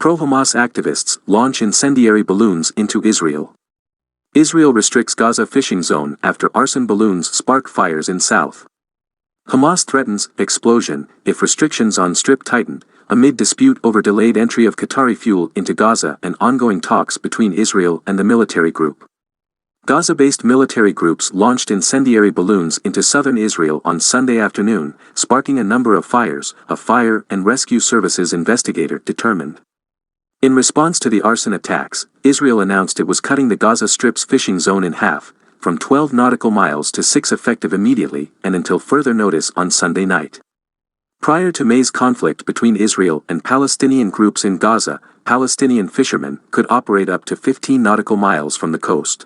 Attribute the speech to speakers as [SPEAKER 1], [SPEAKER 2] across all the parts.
[SPEAKER 1] Pro-Hamas activists launch incendiary balloons into Israel. Israel restricts Gaza fishing zone after arson balloons spark fires in south. Hamas threatens explosion if restrictions on Strip tighten, amid dispute over delayed entry of Qatari fuel into Gaza and ongoing talks between Israel and the military group. Gaza-based military groups launched incendiary balloons into southern Israel on Sunday afternoon, sparking a number of fires, a fire and rescue services investigator determined. In response to the arson attacks, Israel announced it was cutting the Gaza Strip's fishing zone in half, from 12 nautical miles to 6 effective immediately and until further notice on Sunday night. Prior to May's conflict between Israel and Palestinian groups in Gaza, Palestinian fishermen could operate up to 15 nautical miles from the coast.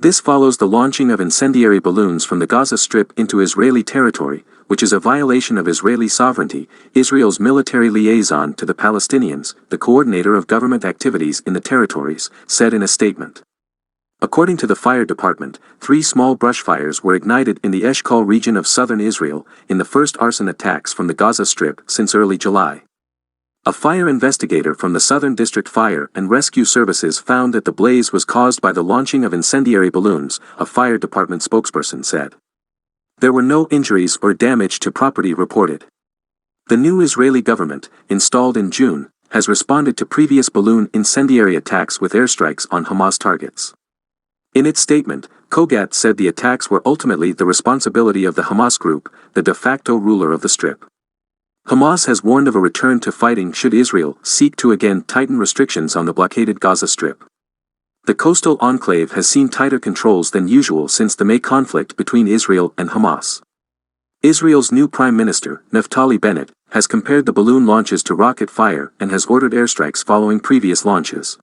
[SPEAKER 1] This follows the launching of incendiary balloons from the Gaza Strip into Israeli territory, which is a violation of Israeli sovereignty, Israel's military liaison to the Palestinians, the coordinator of government activities in the territories, said in a statement. According to the fire department, 3 small brush fires were ignited in the Eshkol region of southern Israel, in the first arson attacks from the Gaza Strip since early July. A fire investigator from the Southern District Fire and Rescue Services found that the blaze was caused by the launching of incendiary balloons, a fire department spokesperson said. There were no injuries or damage to property reported. The new Israeli government, installed in June, has responded to previous balloon incendiary attacks with airstrikes on Hamas targets. In its statement, Kogat said the attacks were ultimately the responsibility of the Hamas group, the de facto ruler of the Strip. Hamas has warned of a return to fighting should Israel seek to again tighten restrictions on the blockaded Gaza Strip. The coastal enclave has seen tighter controls than usual since the May conflict between Israel and Hamas. Israel's new Prime Minister, Naftali Bennett, has compared the balloon launches to rocket fire and has ordered airstrikes following previous launches.